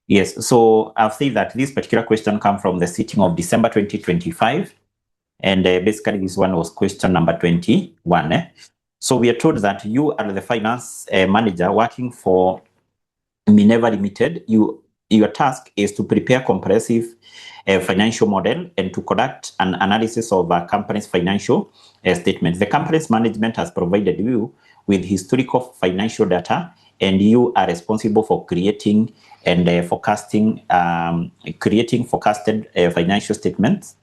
Yes, so I'll say that this particular question comes from the sitting of December 2025. And basically this one was question number 21. So we are told that you are the finance manager working for 𝗕𝗏 Limited. Your task is to prepare comprehensive financial model and to conduct an analysis of a company's financial statements. The company's management has provided you with historical financial data, and you are responsible for creating and forecasted financial statements.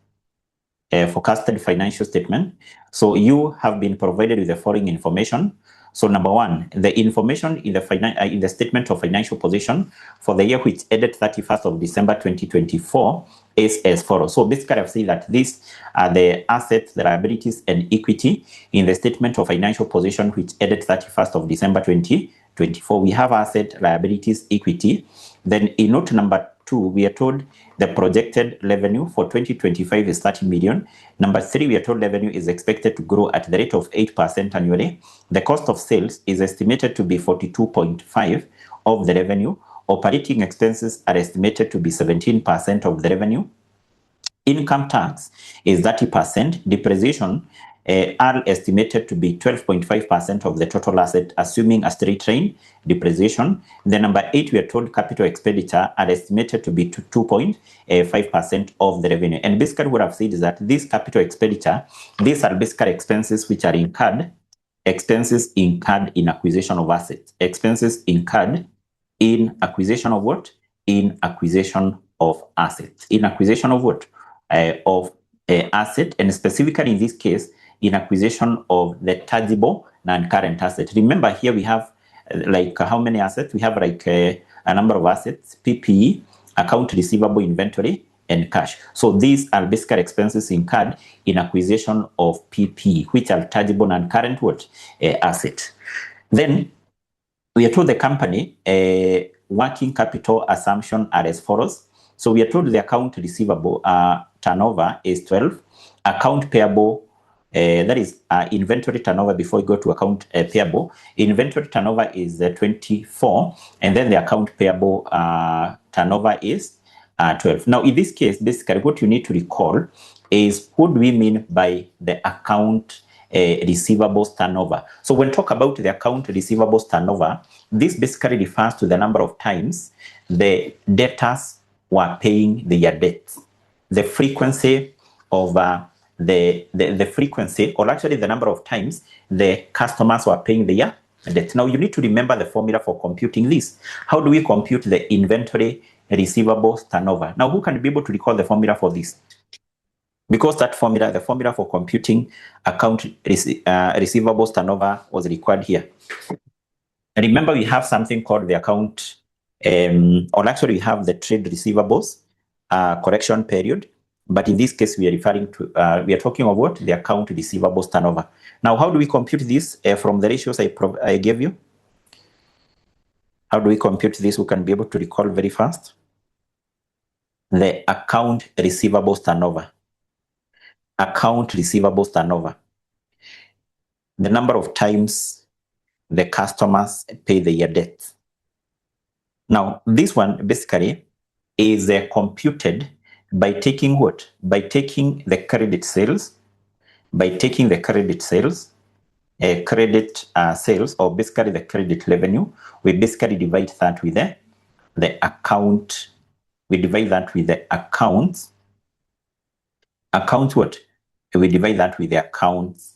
Forecasted financial statement. So you have been provided with the following information. So number one, the information in the statement of financial position for the year which ended 31st of December 2024 is as follows. So basically I've said that these are the assets, the liabilities, and equity in the statement of financial position which ended 31st of December 2024. We have asset, liabilities, equity. Then in note number 2, we are told the projected revenue for 2025 is 30 million. Number 3, we are told revenue is expected to grow at the rate of 8% annually. The cost of sales is estimated to be 42.5% of the revenue. Operating expenses are estimated to be 17% of the revenue. Income tax is 30%. Depreciation are estimated to be 12.5% of the total asset, assuming a straight line depreciation. The number 8, we are told capital expenditure are estimated to be 2.5% of the revenue. And basically what I've said is that this capital expenditure, these are basically expenses which are incurred, expenses incurred in acquisition of assets, expenses incurred in acquisition of what? In acquisition of assets. In acquisition of what? Of asset, and specifically in this case, in acquisition of the tangible non-current asset. Remember here we have like how many assets? We have like a number of assets: PPE, account receivable, inventory, and cash. So these are basically expenses incurred in acquisition of PPE, which are tangible non-current what? Asset. Then we are told the company working capital assumption are as follows. So we are told the account receivable turnover is 12, account payable, that is inventory turnover before we go to account payable. Inventory turnover is 24, and then the account payable turnover is 12. Now, in this case, basically what you need to recall is what do we mean by the account receivables turnover. So when talk about the account receivables turnover, this basically refers to the number of times the debtors were paying their debts, the frequency of the frequency, or actually the number of times the customers were paying their debt. Now you need to remember the formula for computing this. How do we compute the inventory receivables turnover? Now who can be able to recall the formula for this? Because that formula, the formula for computing account receivables turnover was required here. And remember, we have something called the account, or actually we have the trade receivables correction period. But in this case, we are referring to, we are talking of what? The account receivables turnover. Now, how do we compute this from the ratios I gave you? How do we compute this? We can be able to recall very fast. The account receivables turnover. Account receivables turnover. The number of times the customers pay their debts. Now, this one basically is computed by taking what? By taking the credit sales, sales, or basically the credit revenue. We basically divide that with the account. We divide that with the accounts. Account what? We divide that with the accounts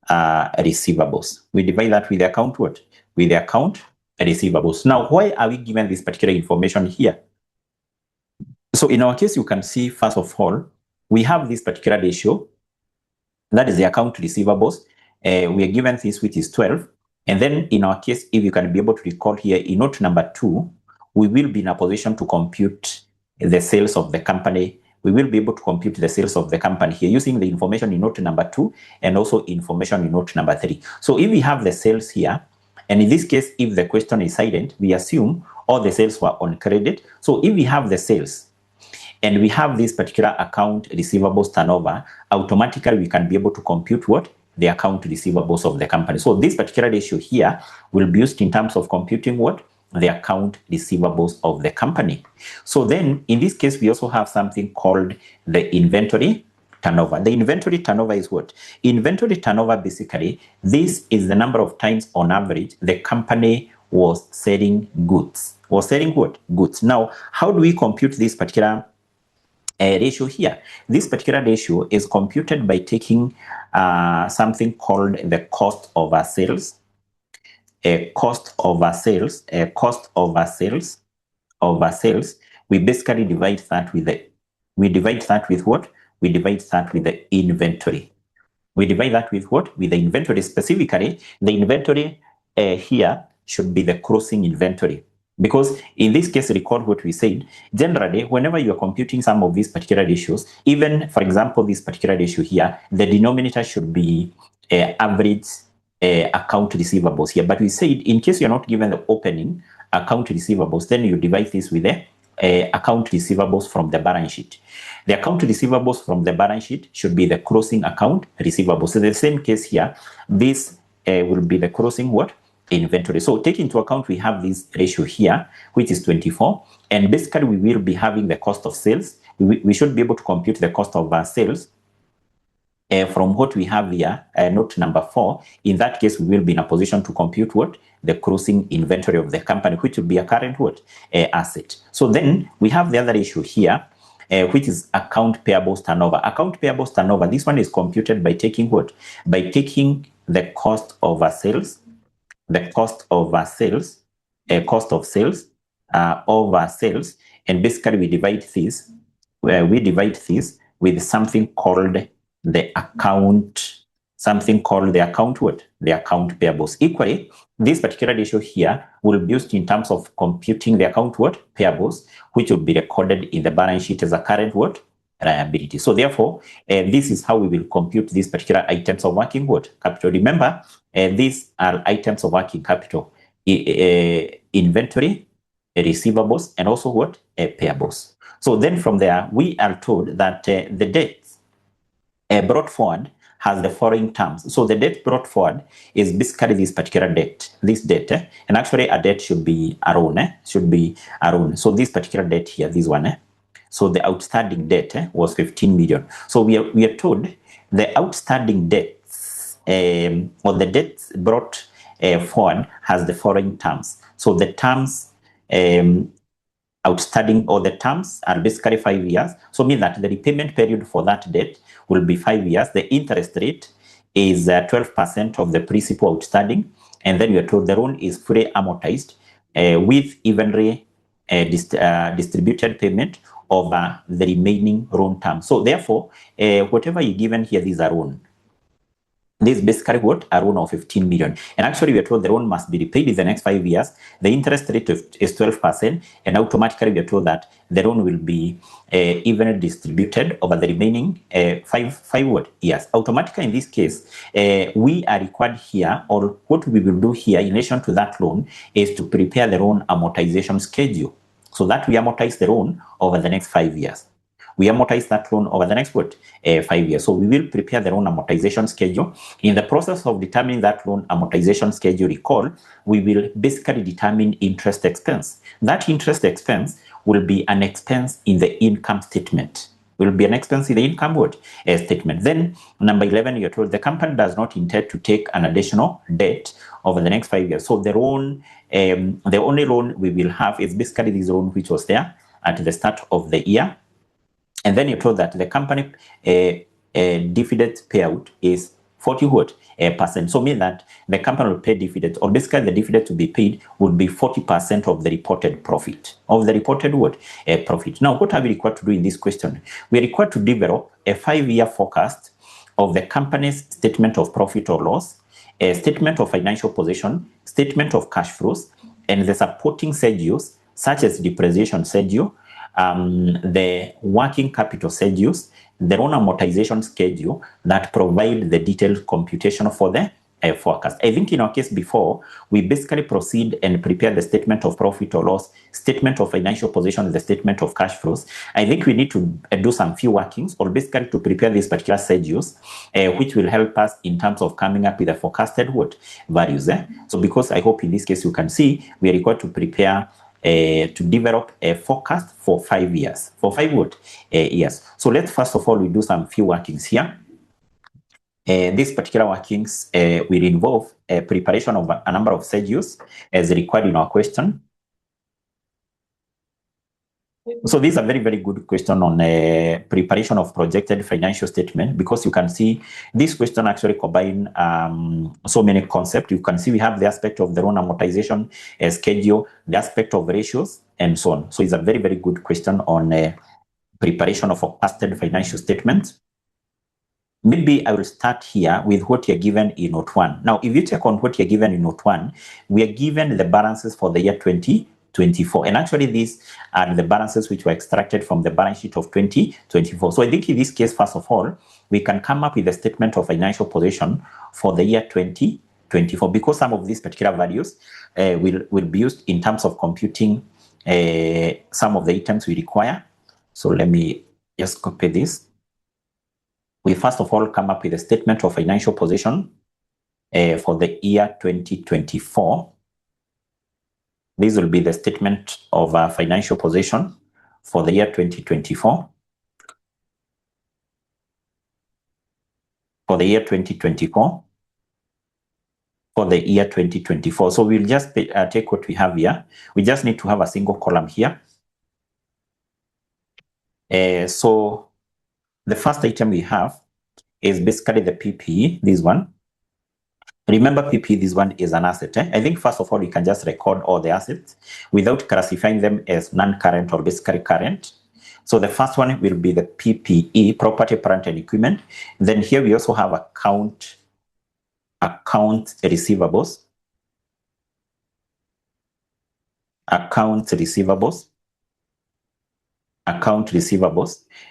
receivables. We divide that with the account what? With the account receivables. Now, why are we given this particular information here? So in our case, you can see, first of all, we have this particular ratio. That is the account receivables. We are given this, which is 12. And then in our case, if you can be able to recall here, in note number 2, we will be in a position to compute the sales of the company. We will be able to compute the sales of the company here using the information in note number 2 and also information in note number 3. So if we have the sales here, and in this case, if the question is silent, we assume all the sales were on credit. So if we have the sales, and we have this particular account receivables turnover, automatically we can be able to compute what? The account receivables of the company. So this particular ratio here will be used in terms of computing what? the account receivables of the company. So then in this case, we also have something called the inventory turnover. The inventory turnover is what? Inventory turnover, basically, this is the number of times on average the company was selling goods. Was selling what? Goods. Now, how do we compute this particular ratio here? This particular ratio is computed by taking something called the cost over sales. Cost over sales. We basically divide that with the, we divide that with what? We divide that with the inventory. We divide that with what? With the inventory. Specifically, the inventory here should be the closing inventory. Because in this case, recall what we said, generally, whenever you are computing some of these particular ratios, even, for example, this particular ratio here, the denominator should be average account receivables here. But we said, in case you're not given the opening account receivables, then you divide this with the account receivables from the balance sheet. The account receivables from the balance sheet should be the closing account receivables. So the same case here, this will be the closing what? Inventory. So take into account we have this ratio here, which is 24, and basically we will be having the cost of sales. We should be able to compute the cost of our sales from what we have here, note number 4. In that case, we will be in a position to compute what? The closing inventory of the company, which will be a current what? Asset. So then we have the other ratio here, which is account payables turnover. Account payables turnover, this one is computed by taking what? By taking the cost of our sales, the cost of our sales, cost of sales over sales, and basically we divide this with something called the account, what? The account payables. Equally, this particular ratio here will be used in terms of computing the account what? Payables, which will be recorded in the balance sheet as a current what? Liability. So therefore, this is how we will compute these particular items of working what? Capital. Remember, these are items of working capital: inventory, receivables, and also what? Payables. So then from there, we are told that the debt brought forward has the following terms. So the debt brought forward is basically this particular debt, and actually a debt should be a loan, So this particular debt here, this one, so the outstanding debt was 15 million. So we are told the outstanding debts or the debts brought forward has the following terms. So the terms outstanding, or the terms, are basically 5 years. So mean that the repayment period for that debt will be 5 years. The interest rate is 12% of the principal outstanding, and then we are told the loan is fully amortized with evenly distributed payment over the remaining loan term. So therefore, whatever you're given here, these are loan. This is basically what? A loan of 15 million. And actually, we are told the loan must be repaid in the next 5 years. The interest rate is 12%, and automatically we are told that the loan will be evenly distributed over the remaining five years. Automatically, in this case, we are required here, or what we will do here in relation to that loan, is to prepare the loan amortization schedule, so that we amortize the loan over the next 5 years. We amortize that loan over the next 5 years. So we will prepare the loan amortization schedule. In the process of determining that loan amortization schedule, recall, we will basically determine interest expense. That interest expense will be an expense in the income statement. Will be an expense in the income statement. Then number 11, you're told the company does not intend to take an additional debt over the next 5 years. So the loan, the only loan we will have is basically this loan which was there at the start of the year. And then you're told that the company dividend payout is 40%. So mean that the company will pay dividends, or basically the dividend to be paid would be 40% of the reported profit. Profit. Now, what are we required to do in this question? We are required to develop a 5-year forecast of the company's statement of profit or loss, a statement of financial position, statement of cash flows, and the supporting schedules such as depreciation schedule, the working capital schedules, the loan amortization schedule that provide the detailed computation for the forecast. I think in our case before, we basically proceed and prepare the statement of profit or loss, statement of financial position, the statement of cash flows. I think we need to do some few workings or basically to prepare these particular schedules, which will help us in terms of coming up with the forecasted values. So because I hope in this case you can see, we are required to prepare to develop a forecast for 5 years. For 5 years. So let's first of all, we do some few workings here. These particular workings will involve preparation of a number of schedules as required in our question. So this is a very, very good question on preparation of projected financial statement, because you can see this question actually combine so many concepts. You can see we have the aspect of the loan amortization schedule, the aspect of ratios, and so on. So it's a very, very good question on preparation of forecasted financial statements. Maybe I will start here with what you're given in note 1. Now, if you check on what you're given in note 1, we are given the balances for the year 2024. And actually, these are the balances which were extracted from the balance sheet of 2024. So I think in this case, first of all, we can come up with a statement of financial position for the year 2024, because some of these particular values will be used in terms of computing some of the items we require. So let me just copy this. We first of all come up with a statement of financial position for the year 2024. This will be the statement of financial position for the year 2024. For the year 2024. For the year 2024. So we'll just take what we have here. We just need to have a single column here. So the first item we have is basically the PPE, this one. Remember, PPE, this one is an asset. I think first of all, we can just record all the assets without classifying them as non-current or basically current. So the first one will be the PPE, property, plant, and equipment. Then here we also have account receivables. Account receivables.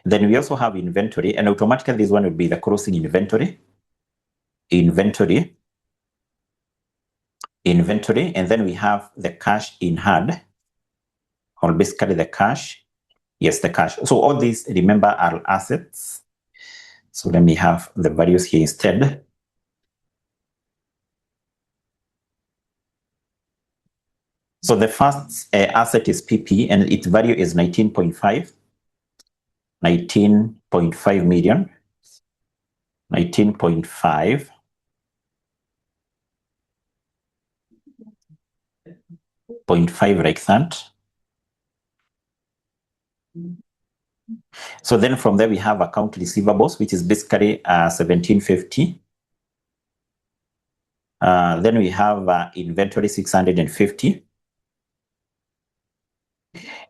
Then we also have inventory, and automatically this one will be the closing inventory. Inventory, and then we have the cash in hand, or basically the cash. Yes, the cash. So all these, remember, are assets. So let me have the values here instead. So the first asset is PP, and its value is 19.5 million. 19.5 like that. So then from there we have account receivables, which is basically 1750. Then we have inventory 650.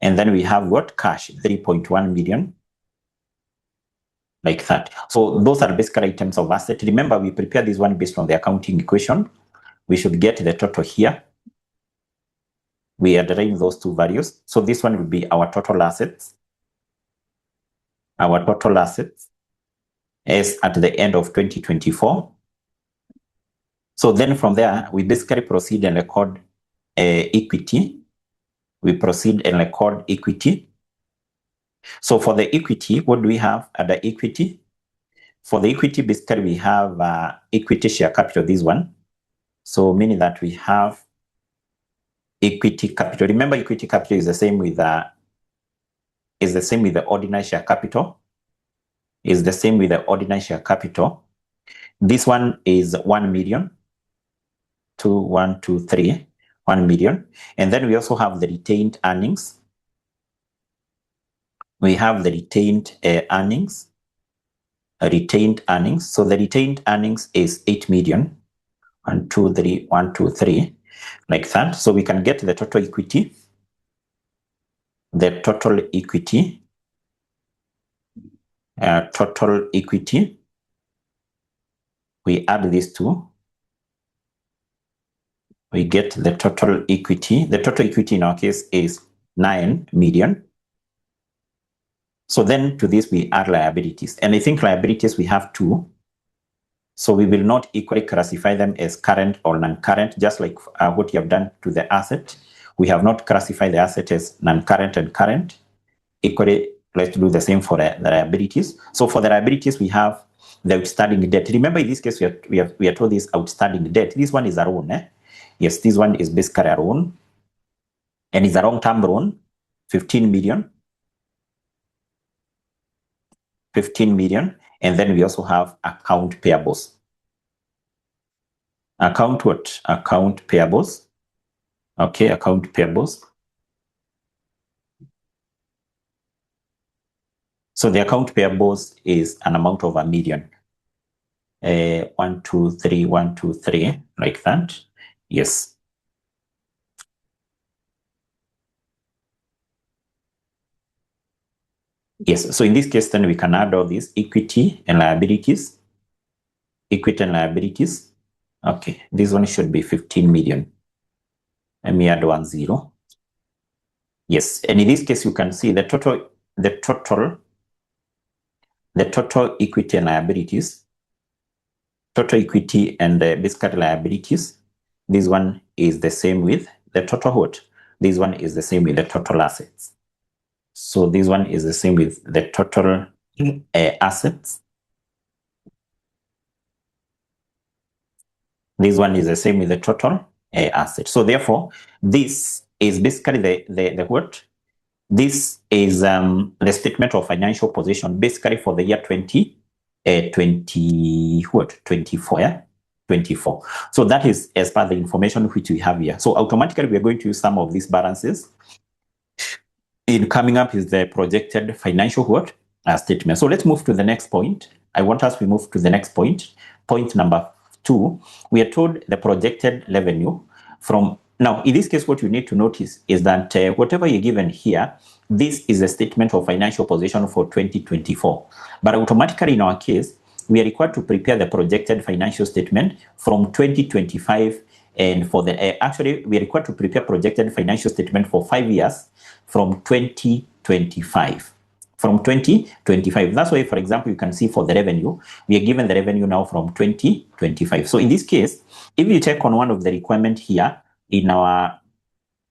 And then we have what? Cash, 3.1 million. Like that. So those are basically items of asset. Remember, we prepare this one based on the accounting equation. We should get the total here. We are deriving those two values. So this one will be our total assets. Our total assets is at the end of 2024. So then from there, we basically proceed and record equity. We proceed and record equity. So for the equity, what do we have at the equity? For the equity, basically we have equity share capital, this one. So meaning that we have equity capital. Remember, equity capital is the same with the ordinary share capital. Is the same with the ordinary share capital. This one is 1 million. 1 million. And then we also have the retained earnings. We have the retained earnings. Retained earnings. So the retained earnings is 8 million. 1, 2, 3, 1, 2, 3. Like that. So we can get the total equity. The total equity. Total equity. We add these two. We get the total equity. The total equity in our case is 9 million. So then to this we add liabilities. And I think liabilities we have two. So we will not equally classify them as current or non-current, just like what you have done to the asset. We have not classified the asset as non-current and current. Equally, let's do the same for the liabilities. So for the liabilities, we have the outstanding debt. Remember, in this case, we are told this outstanding debt. This one is a loan. Yes, this one is basically a loan, and it's a long-term loan, 15 million. 15 million. And then we also have account payables. Account what? Account payables. Okay, account payables. So the account payables is an amount of 1 million. 1, 2, 3, 1, 2, 3, like that. Yes. Yes, so in this case, then we can add all these equity and liabilities. Equity and liabilities. Okay, this one should be 15 million. Let me add 1 0. Yes, and in this case, you can see the total equity and liabilities. Total equity and basically liabilities. This one is the same with the total what? This one is the same with the total assets. So this one is the same with the total assets. This one is the same with the total assets. So therefore, this is basically the what? This is the statement of financial position basically for the year 24. Yeah? 24. So that is as per the information which we have here. So automatically we are going to use some of these balances. In coming up is the projected financial what? Statement. So let's move to the next point. I want us to move to the next point. Point number 2. We are told the projected revenue from. Now, in this case, what you need to notice is that whatever you're given here, this is a statement of financial position for 2024. But automatically in our case, we are required to prepare the projected financial statement from 2025. And for the actually, we are required to prepare projected financial statement for 5 years from 2025. From 2025. That's why, for example, you can see for the revenue, we are given the revenue now from 2025. So in this case, if you check on one of the requirement here, in our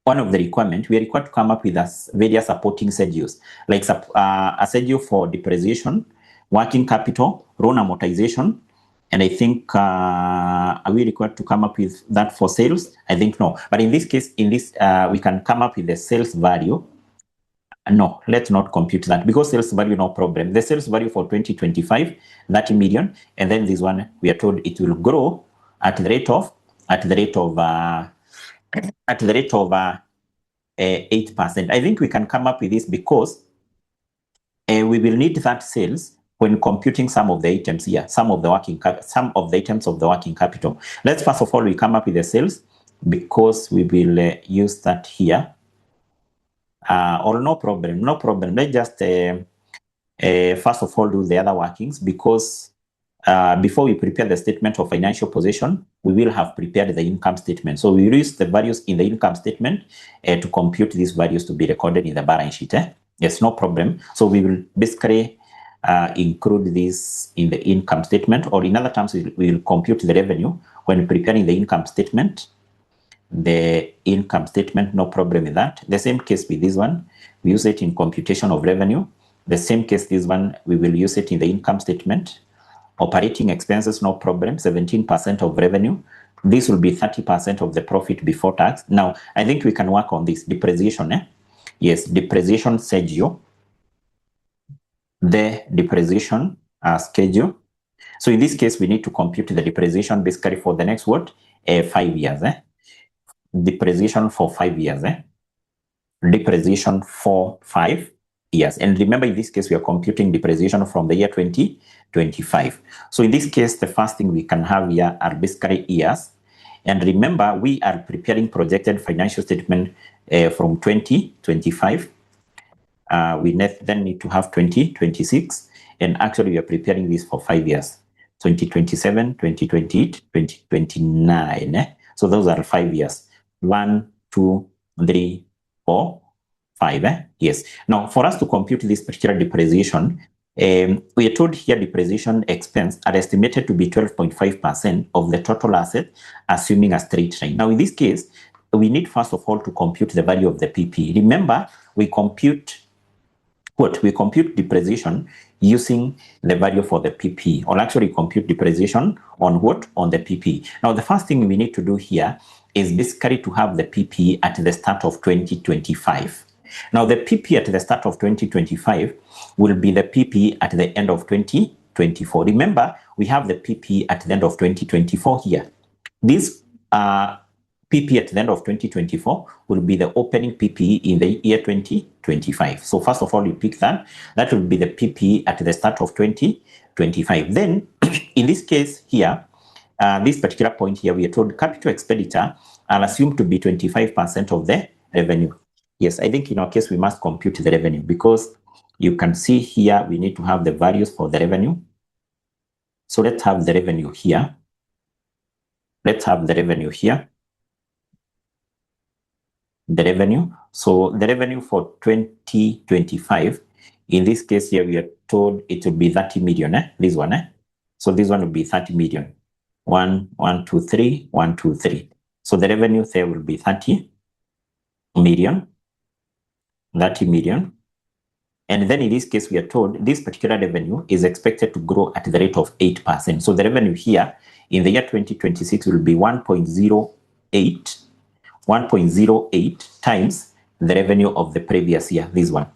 one of the requirement, we are required to come up with various supporting schedules, like a schedule for depreciation, working capital, loan amortization, and I think are we required to come up with that for sales? I think no. But in this case, we can come up with the sales value. No, let's not compute that because sales value, no problem. The sales value for 2025, 30 million, and then this one we are told it will grow at the rate of 8%. I think we can come up with this because we will need that sales when computing some of the items here, some of the items of the working capital. Let's first of all we come up with the sales because we will use that here. Or no problem. Let's just first of all do the other workings because before we prepare the statement of financial position, we will have prepared the income statement. So we will use the values in the income statement to compute these values to be recorded in the balance sheet. Yes, no problem. So we will basically include this in the income statement, or in other terms, we will compute the revenue when preparing the income statement. No problem with that. The same case with this one, we use it in computation of revenue. The same case, this one, we will use it in the income statement. Operating expenses, no problem, 17% of revenue. This will be 30% of the profit before tax. Now, I think we can work on this depreciation. Yes, depreciation schedule. The depreciation schedule. So in this case, we need to compute the depreciation basically for the next 5 years. Depreciation for 5 years. Depreciation for 5 years. And remember, in this case, we are computing depreciation from the year 2025. So in this case, the first thing we can have here are basically years. And remember, we are preparing projected financial statement from 2025. We then need to have 2026. And actually, we are preparing this for 5 years. 2027, 2028, 2029. So those are 5 years. 1, 2, 3, 4, 5. Yes. Now, for us to compute this particular depreciation, we are told here depreciation expense are estimated to be 12.5% of the total asset, assuming a straight line. Now, in this case, we need first of all to compute the value of the PP. Remember, we compute what? We compute depreciation using the value for the PP, or actually compute depreciation on what? On the PP. Now, the first thing we need to do here is basically to have the PP at the start of 2025. Now, the PP at the start of 2025 will be the PP at the end of 2024. Remember, we have the PP at the end of 2024 here. This PP at the end of 2024 will be the opening PP in the year 2025. So first of all, you pick that. That will be the PP at the start of 2025. Then, in this case here, this particular point here, we are told capital expenditure are assumed to be 25% of the revenue. Yes, I think in our case, we must compute the revenue because you can see here, we need to have the values for the revenue. So let's have the revenue here. Let's have the revenue here. The revenue. So the revenue for 2025, in this case here, we are told it will be 30 million, this one. So this one will be 30 million. 1, 1, 2, 3, 1, 2, 3. So the revenue there will be 30 million. 30 million. And then in this case, we are told this particular revenue is expected to grow at the rate of 8%. So the revenue here in the year 2026 will be 1.08 times the revenue of the previous year. This one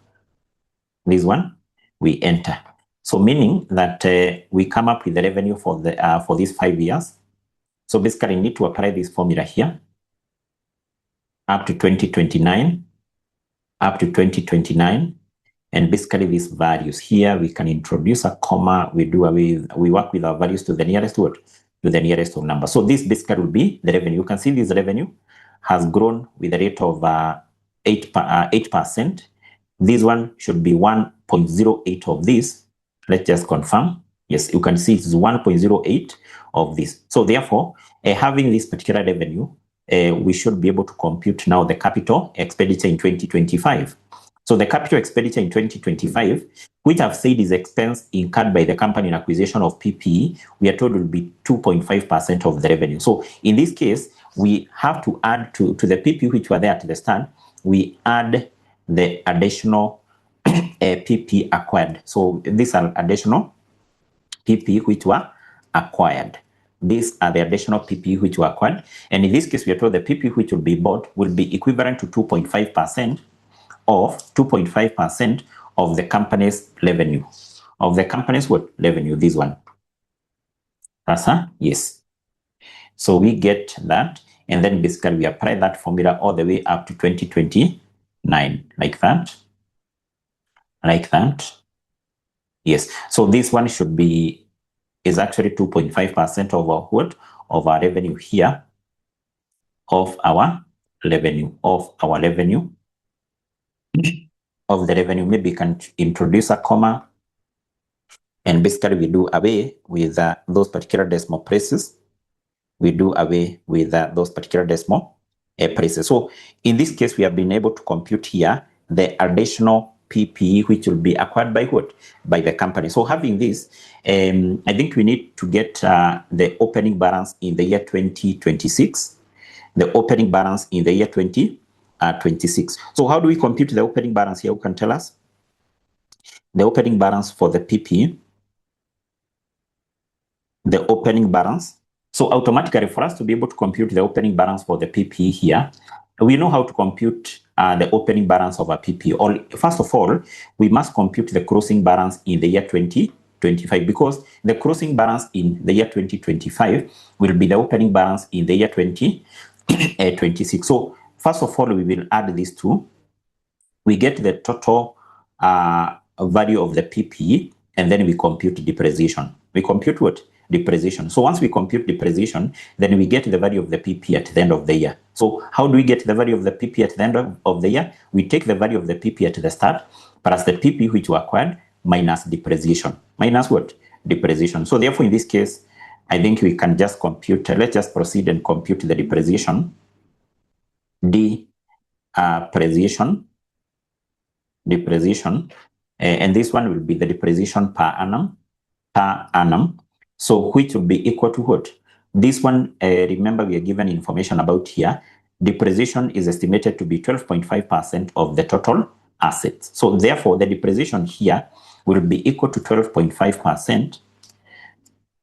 we enter. So meaning that we come up with the revenue for the for these 5 years. So basically, you need to apply this formula here up to 2029. Up to 2029, and basically these values here, we can introduce a comma. We work with our values to the nearest word, to the nearest of number. So this basically will be the revenue. You can see this revenue has grown with a rate of 8%. This one should be 1.08 of this. Let's just confirm. Yes, you can see it's 1.08 of this. So therefore, having this particular revenue, we should be able to compute now the capital expenditure in 2025. So the capital expenditure in 2025, which I've said is expense incurred by the company in acquisition of PPE, we are told will be 2.5% of the revenue. So in this case, we have to add to the PPE which were there at the start, we add the additional PPE acquired. So these are additional PPE which were acquired. These are the additional PPE which were acquired. And in this case, we are told the PPE which will be bought will be equivalent to 2.5% of the company's revenue. Of the company's what? Revenue, this one. Yes. So we get that. And then basically we apply that formula all the way up to 2029. Like that. Like that. Yes. So this one should be is actually 2.5% of our what? Of our revenue here. Of our revenue. Of our revenue. Of the revenue. Maybe you can introduce a comma. And basically we do away with those particular decimal places. We do away with those particular decimal places. So in this case, we have been able to compute here the additional PPE which will be acquired by what? By the company. So having this, I think we need to get the opening balance in the year 2026. The opening balance in the year 2026. So how do we compute the opening balance here? Who can tell us? The opening balance for the PPE. The opening balance. So automatically, for us to be able to compute the opening balance for the PPE here, we know how to compute the opening balance of a PPE. First of all, we must compute the closing balance in the year 2025 because the closing balance in the year 2025 will be the opening balance in the year 2026. So first of all, we will add these two. We get the total value of the PPE, and then we compute depreciation. We compute what? Depreciation. So once we compute depreciation, then we get the value of the PP at the end of the year. So how do we get the value of the PP at the end of the year? We take the value of the PP at the start, plus the PP which we acquired, minus depreciation. Minus what? Depreciation. So therefore, in this case, I think we can just compute. Let's just proceed and compute the depreciation. Depreciation. and this one will be the depreciation per annum. So which will be equal to what? This one, remember we are given information about here. Depreciation is estimated to be 12.5% of the total assets. So therefore, the depreciation here will be equal to 12.5%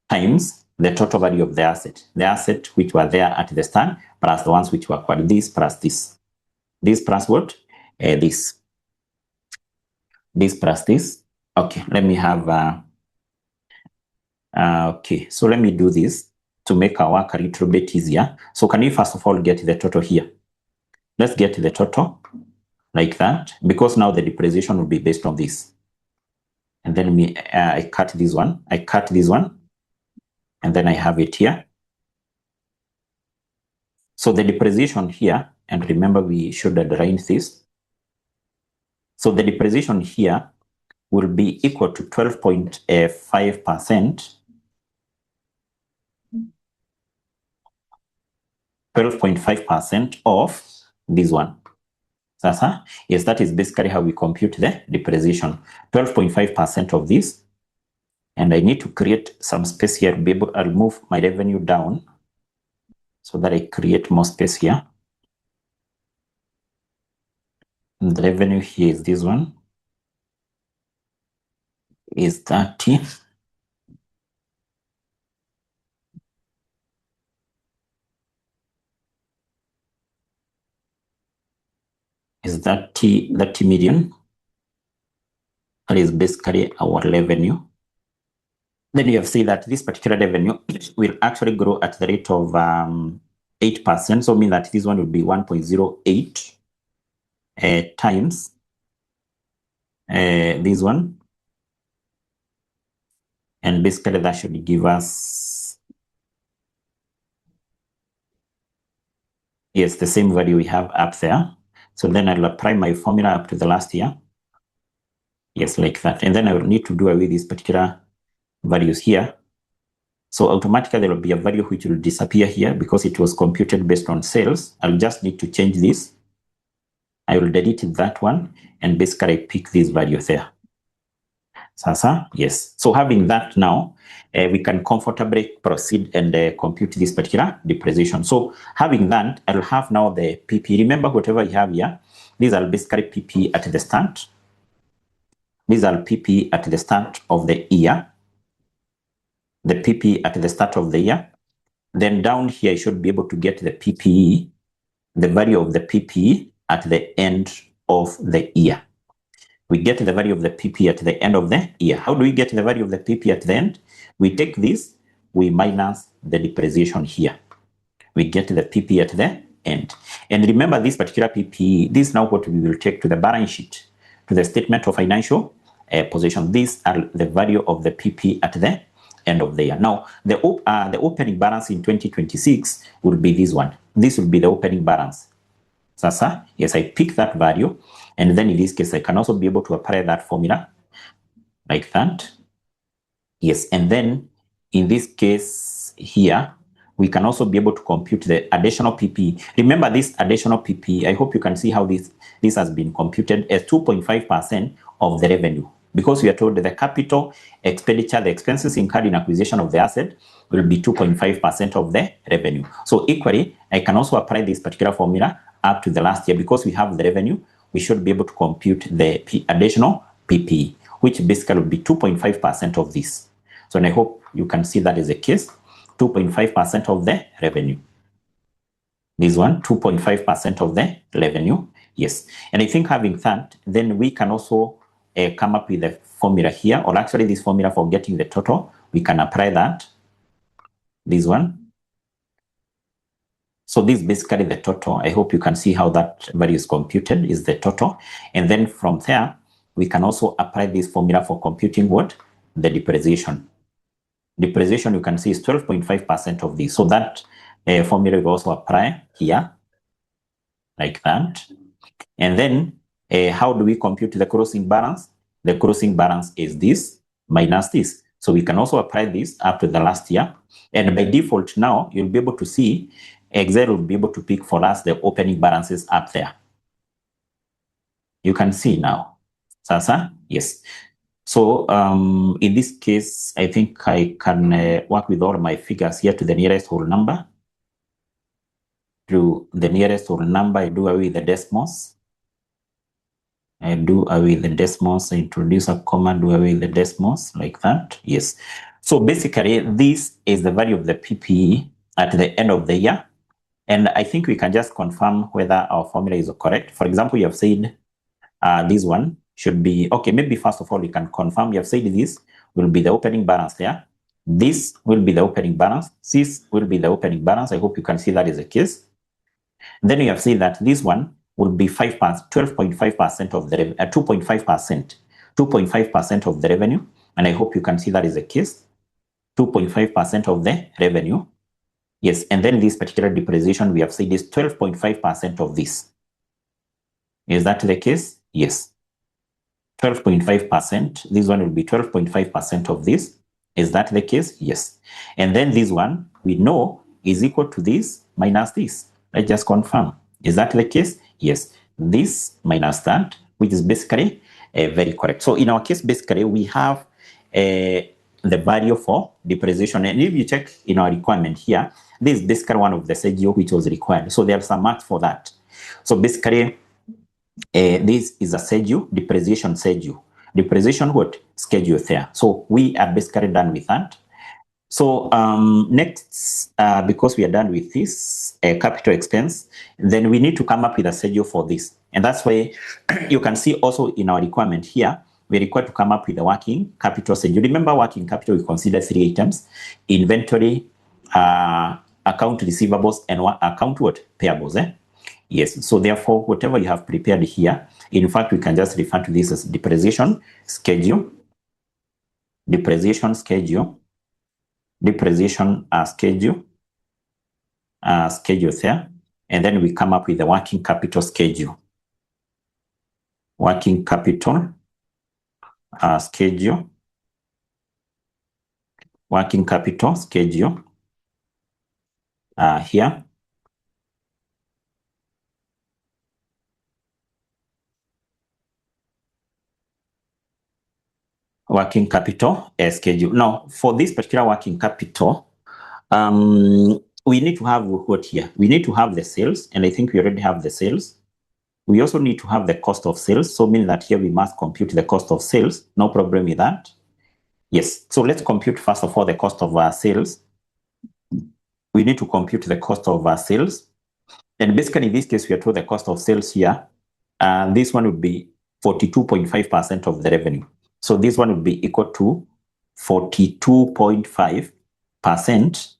times the total value of the asset which were there at the start, plus the ones which were acquired, this plus this. This plus what? This plus this. Okay, let me have, okay, so let me do this to make our work a little bit easier. So can we first of all get the total here? Let's get the total like that, because now the depreciation will be based on this. And then I cut this one, and then I have it here. So the depreciation here, and remember we should arrange this. So the depreciation here will be equal to 12.5%. 12.5% of this one. Yes, that is basically how we compute the depreciation. 12.5% of this. And I need to create some space here. I'll move my revenue down so that I create more space here. And the revenue here is this one. Is 30. Is 30 million. That is basically our revenue. Then you have seen that this particular revenue will actually grow at the rate of 8%. So mean that this one will be 1.08 times this one. And basically that should give us, yes, the same value we have up there. So then I'll apply my formula up to the last year. Yes, like that. And then I will need to do away with these particular values here. So automatically there will be a value which will disappear here because it was computed based on sales. I'll just need to change this. I will delete that one and basically pick this value there. Yes. So having that now, we can comfortably proceed and compute this particular depreciation. So having that, I'll have now the PP. Remember whatever you have here, these are basically PP at the start. These are PP at the start of the year. The PP at the start of the year. Then down here, I should be able to get the PPE, the value of the PPE at the end of the year. We get the value of the PP at the end of the year. How do we get the value of the PP at the end? We take this, we minus the depreciation here. We get the PP at the end. And remember this particular PP, this is now what we will take to the balance sheet, to the statement of financial position. These are the value of the PP at the end of the year. Now, the opening balance in 2026 will be this one. This will be the opening balance. Yes, I pick that value. And then in this case, I can also be able to apply that formula like that. Yes, and then in this case here, we can also be able to compute the additional PP. Remember this additional PP, I hope you can see how this has been computed as 2.5% of the revenue. Because we are told that the capital expenditure, the expenses incurred in acquisition of the asset will be 2.5% of the revenue. So equally, I can also apply this particular formula up to the last year. Because we have the revenue, we should be able to compute the additional PP, which basically will be 2.5% of this. So and I hope you can see that is the case, 2.5% of the revenue. This one, 2.5% of the revenue, yes. And I think having that, then we can also come up with a formula here, or actually this formula for getting the total, we can apply that, this one. So this is basically the total. I hope you can see how that value is computed, is the total. And then from there, we can also apply this formula for computing what? The depreciation. Depreciation, you can see, is 12.5% of this. So that formula will also apply here, like that. And then how do we compute the closing balance? The closing balance is this minus this. So we can also apply this up to the last year. And by default now, you'll be able to see Excel will be able to pick for us the opening balances up there. You can see now. Yes. So in this case, I think I can work with all my figures here to the nearest whole number. To the nearest whole number, I do away with the decimals. I do away with the decimals, I introduce a comma, do away with the decimals, like that. Yes. So basically, this is the value of the PPE at the end of the year. And I think we can just confirm whether our formula is correct. For example, you have said this one should be, okay, maybe first of all, we can confirm. You have said this will be the opening balance there. This will be the opening balance. This will be the opening balance. I hope you can see that is the case. Then you have said that this one will be 12.5% of the 2.5%, 2.5% of the revenue. And I hope you can see that is the case. 2.5% of the revenue. Yes, and then this particular depreciation we have said is 12.5% of this. Is that the case? Yes. 12.5%. This one will be 12.5% of this. Is that the case? Yes. And then this one we know is equal to this minus this. Let's just confirm. Is that the case? Yes. This minus that, which is basically very correct. So in our case, basically, we have the value for depreciation. And if you check in our requirement here, this is basically one of the schedule which was required. So there's some marks for that. So basically, this is a schedule, depreciation schedule. Depreciation what? Schedule there. So we are basically done with that. So next, because we are done with this capital expense, then we need to come up with a schedule for this. And that's why you can see also in our requirement here, we're required to come up with a working capital schedule. Remember, working capital, we consider 3 items: inventory, account receivables, and account what? Payables. Yes, so therefore, whatever you have prepared here, in fact, we can just refer to this as depreciation schedule, depreciation schedule, depreciation schedule, schedule there, and then we come up with the working capital schedule. Working capital schedule, working capital schedule here. Working capital schedule. Now, for this particular working capital, we need to have what here? We need to have the sales, and I think we already have the sales. We also need to have the cost of sales, so mean that here we must compute the cost of sales. No problem with that. Yes, so let's compute first of all the cost of our sales. We need to compute the cost of our sales. And basically in this case, we are told the cost of sales here. This one would be 42.5% of the revenue. So this one would be equal to 42.5%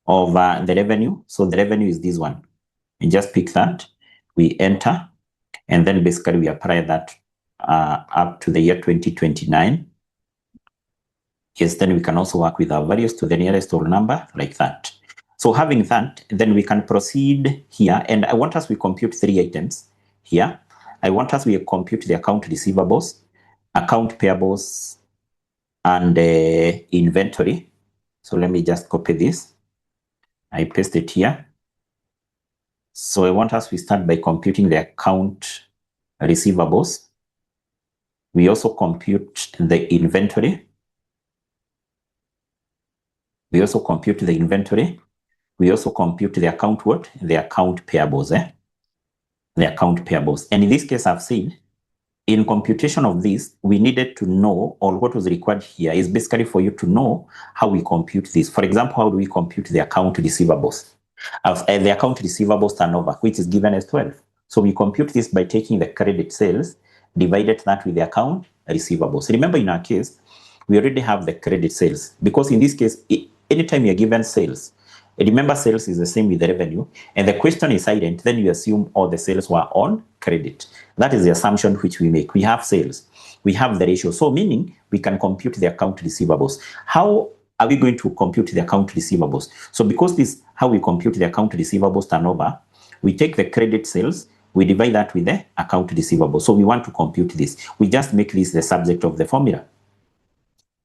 of the revenue. So the revenue is this one. We just pick that, we enter, and then basically we apply that up to the year 2029. Yes, then we can also work with our values to the nearest whole number like that. So having that, then we can proceed here. And I want us to compute 3 items here. I want us to compute the account receivables, account payables, and inventory. So let me just copy this. I paste it here. So I want us to start by computing the account receivables. We also compute the inventory. We also compute the inventory. We also compute the account what? The account payables. The account payables. And in this case, I've said, in computation of this, we needed to know, or what was required here is basically for you to know how we compute this. For example, how do we compute the account receivables? The account receivables turnover, which is given as 12. So we compute this by taking the credit sales, divided that with the account receivables. Remember, in our case, we already have the credit sales, because in this case, anytime you're given sales, remember sales is the same with the revenue, and the question is silent, then you assume all the sales were on credit. That is the assumption which we make. We have sales, we have the ratio, so meaning we can compute the account receivables. How are we going to compute the account receivables? So because this, how we compute the account receivables turnover, we take the credit sales, we divide that with the account receivable. So we want to compute this. We just make this the subject of the formula.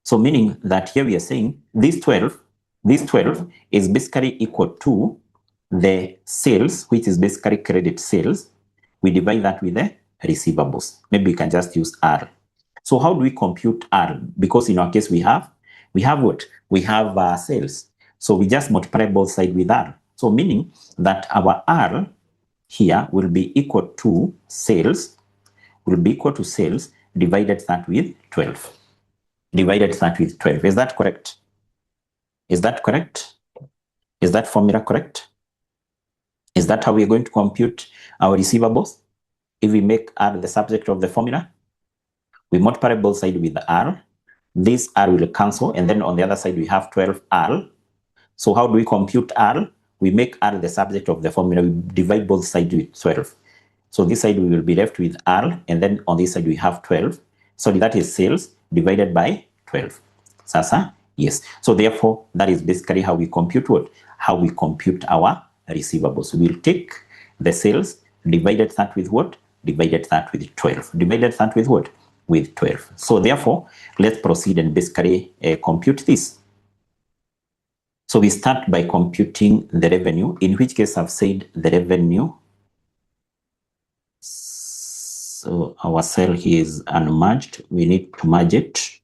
So meaning that here we are saying this 12 is basically equal to the sales, which is basically credit sales. We divide that with the receivables. Maybe we can just use R. So how do we compute R? Because in our case, we have what? We have sales. So we just multiply both sides with R. So meaning that our R here will be equal to sales, divided that with 12. Divided that with 12. Is that correct? Is that correct? Is that formula correct? Is that how we're going to compute our receivables? If we make R the subject of the formula, we multiply both sides with R. This R will cancel, and then on the other side we have 12R. So how do we compute R? We make R the subject of the formula. We divide both sides with 12. So this side we will be left with R, and then on this side we have 12. So that is sales divided by 12. Sasa, yes. So therefore, that is basically how we compute what? How we compute our receivables. We'll take the sales, divided that with what? Divided that with 12. Divided that with what? With 12. So therefore, let's proceed and basically compute this. So we start by computing the revenue, in which case I've said the revenue. So our cell here is unmerged. We need to merge it.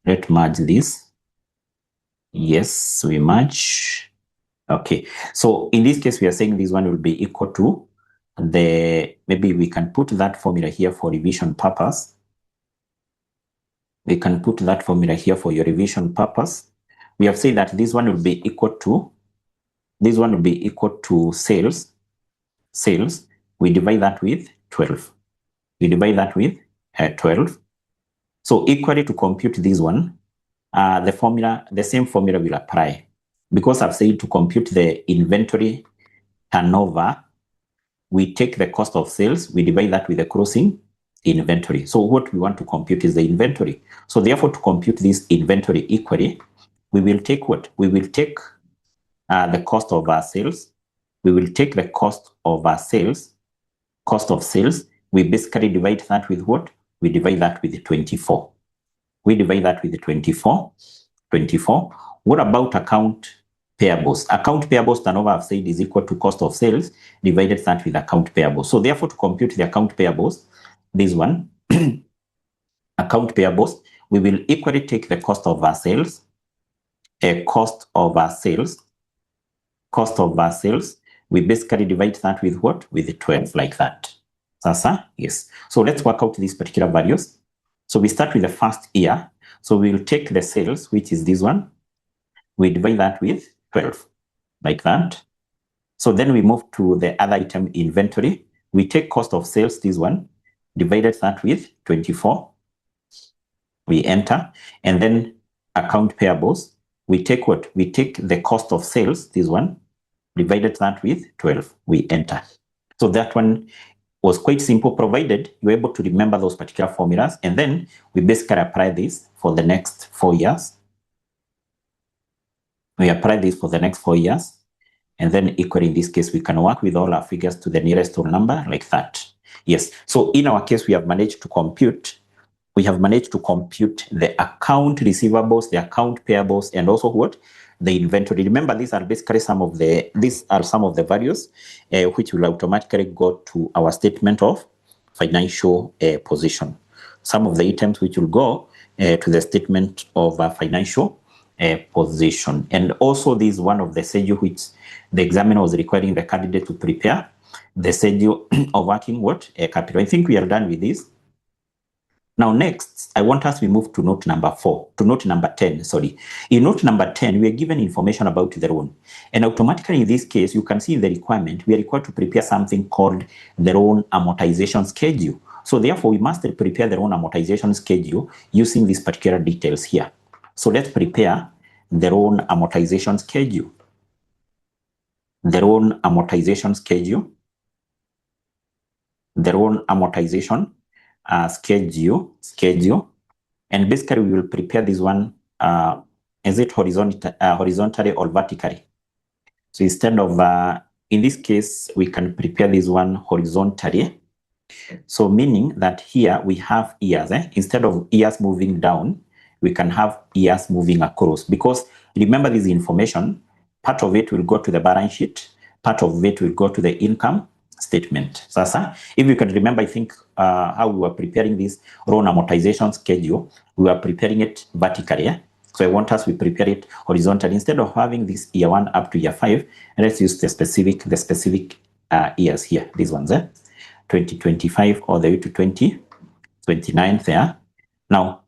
Let's merge this. Yes, we merge. Okay. So in this case, we are saying this one will be equal to the, maybe we can put that formula here for revision purpose. We can put that formula here for your revision purpose. We have said that this one will be equal to, sales. Sales, we divide that with 12. We divide that with 12. So equally to compute this one, the same formula will apply. Because I've said to compute the inventory turnover, we take the cost of sales, we divide that with the closing inventory. So what we want to compute is the inventory. So therefore, to compute this inventory equally, we will take what? We will take the cost of our sales. We will take the cost of our sales, cost of sales. We basically divide that with what? We divide that with 24. We divide that with 24. 24. What about account payables? Account payables turnover, I've said, is equal to cost of sales divided that with account payables. So therefore, to compute the account payables, this one, account payables, we will equally take the cost of our sales, cost of our sales. We basically divide that with what? With 12, like that. Sasa, yes. So let's work out these particular values. So we start with the first year. So we will take the sales, which is this one. We divide that with 12, like that. So then we move to the other item, inventory. We take cost of sales, this one, divided that with 24. We enter. And then account payables, we take what? We take the cost of sales, this one, divided that with 12. We enter. So that one was quite simple, provided you're able to remember those particular formulas. And then we basically apply this for the next 4 years. We apply this for the next 4 years. And then equally in this case, we can work with all our figures to the nearest whole number, like that. Yes. So in our case, we have managed to compute the account receivables, the account payables, and also what? The inventory. Remember, these are basically some of the values which will automatically go to our statement of financial position. Some of the items which will go to the statement of financial position. And also this is one of the schedule which the examiner was requiring the candidate to prepare, the schedule of working capital. I think we are done with this. Now next, I want us to move to note number 10, sorry. In note number 10, we are given information about the loan. And automatically in this case, you can see in the requirement, we are required to prepare something called the loan amortization schedule. So therefore, we must prepare the loan amortization schedule using these particular details here. So let's prepare the loan amortization schedule. The loan amortization schedule. The loan amortization schedule, and basically we will prepare this one, is it horizontally or vertically? So instead of, in this case, we can prepare this one horizontally. So meaning that here we have years, instead of years moving down, we can have years moving across, because remember this information, part of it will go to the balance sheet, part of it will go to the income statement. Sasa, if you can remember, I think how we were preparing this loan amortization schedule, we were preparing it vertically. Yeah? So I want us to prepare it horizontally. Instead of having this year 1 up to year 5, let's use the specific years here. These ones, 2025 all the way to 2029 there. Now,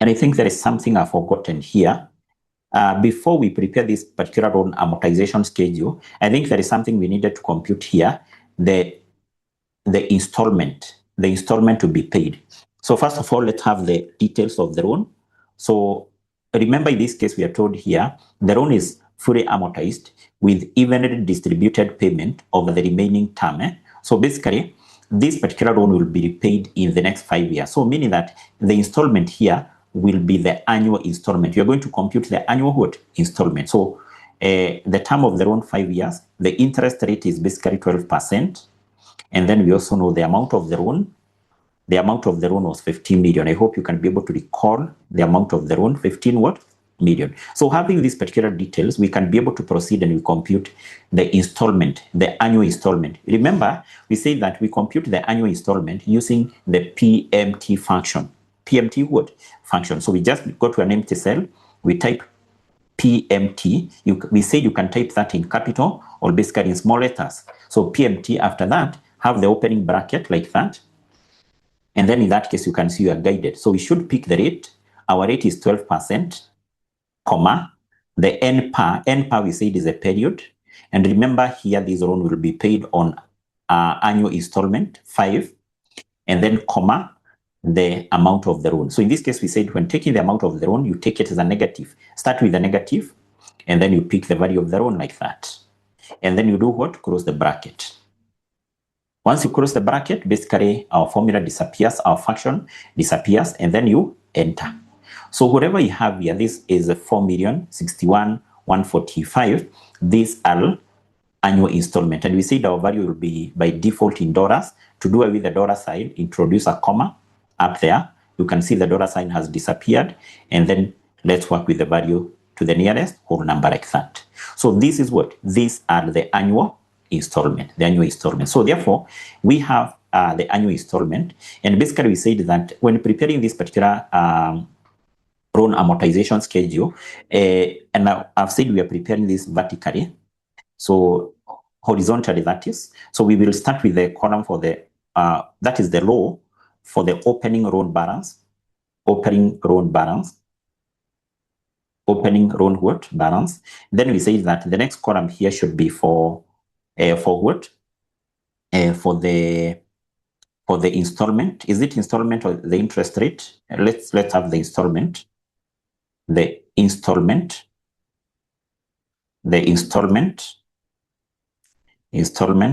and I think there is something I've forgotten here. Before we prepare this particular loan amortization schedule, I think there is something we needed to compute here, the installment to be paid. So first of all, let's have the details of the loan. So remember, in this case, we are told here, the loan is fully amortized with evenly distributed payment over the remaining term. So basically, this particular loan will be repaid in the next 5 years. So meaning that the installment here will be the annual installment. You're going to compute the annual installment. So the term of the loan, 5 years, the interest rate is basically 12%. And then we also know the amount of the loan. The amount of the loan was 15 million. I hope you can be able to recall the amount of the loan, 15 million. So having these particular details, we can be able to proceed and we compute the installment, the annual installment. Remember, we say that we compute the annual installment using the PMT function. PMT function. So we just go to an empty cell, we type PMT. We say you can type that in capital or basically in small letters. So PMT, after that, have the opening bracket like that. And then in that case, you can see you are guided. So we should pick the rate. Our rate is 12%, comma, the NPAR we said is a period. And remember here, this loan will be paid on annual installment, 5, and then comma, the amount of the loan. So in this case, we said when taking the amount of the loan, you take it as a negative. Start with a negative, and then you pick the value of the loan like that. And then you do what? Close the bracket. Once you close the bracket, basically our formula disappears, our function disappears, and then you enter. So whatever you have here, this is 4,061,145. These are annual installment. And we said our value will be by default in dollars. To do away with the dollar sign, introduce a comma up there. You can see the dollar sign has disappeared. And then let's work with the value to the nearest whole number like that. So this is what? These are the annual installment, So therefore, we have the annual installment. And basically, we said that when preparing this particular loan amortization schedule, and I've said we are preparing this vertically, so horizontally, that is. So we will start with the column for the, that is the row for the opening loan balance, Then we say that the next column here should be for what? For the installment. Is it installment or the interest rate? Let's have the installment. The installment.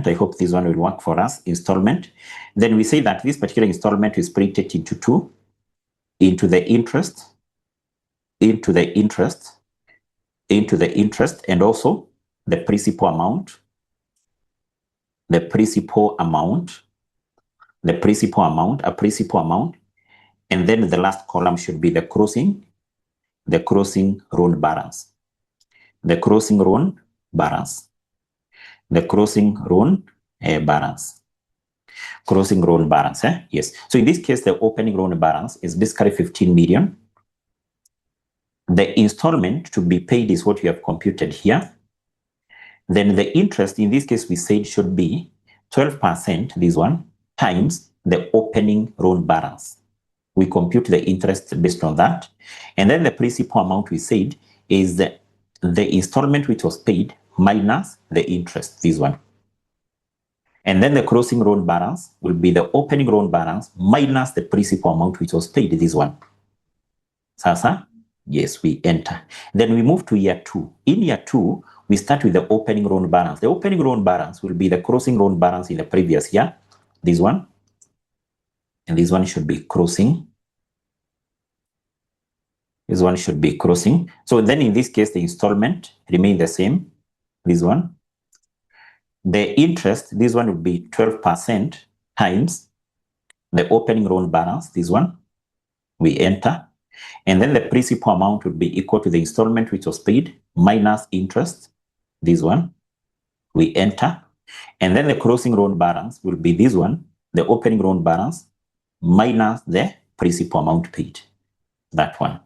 I hope this one will work for us. Installment. Then we say that this particular installment is split into two, into the interest, and also the principal amount. A principal amount, and then the last column should be the closing loan balance. Yes. So in this case, the opening loan balance is basically 15 million. The installment to be paid is what we have computed here. Then the interest, in this case, we said should be 12%, this one, times the opening loan balance. We compute the interest based on that. And then the principal amount we said is the installment which was paid minus the interest, this one. And then the closing loan balance will be the opening loan balance minus the principal amount which was paid, this one. Sasa? Yes, we enter. Then we move to year 2. In year 2, we start with the opening loan balance. The opening loan balance will be the closing loan balance in the previous year, this one. And this one should be closing. This one should be closing. So then in this case, the installment remain the same, this one. The interest, this one will be 12% times the opening loan balance, this one. We enter. And then the principal amount would be equal to the installment which was paid minus interest, this one. We enter. And then the closing loan balance will be this one, the opening loan balance minus the principal amount paid. That one.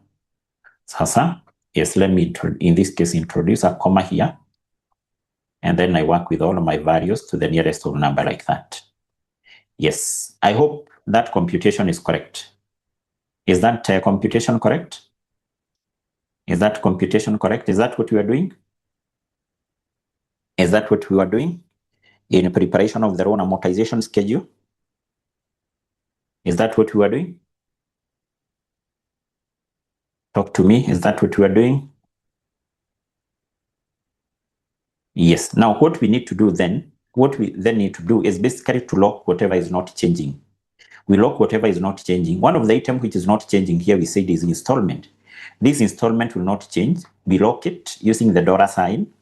Sasa, yes, let me, in this case, introduce a comma here. And then I work with all of my values to the nearest whole number like that. Yes, I hope that computation is correct. Is that computation correct? Is that computation correct? Is that what we are doing? Is that what we are doing in preparation of the loan amortization schedule? Is that what we are doing? Talk to me. Is that what we are doing? Yes. Now, what we need to do then, what we then need to do is basically to lock whatever is not changing. We lock whatever is not changing. One of the items which is not changing here, we said, is installment. This installment will not change. We lock it using the dollar sign.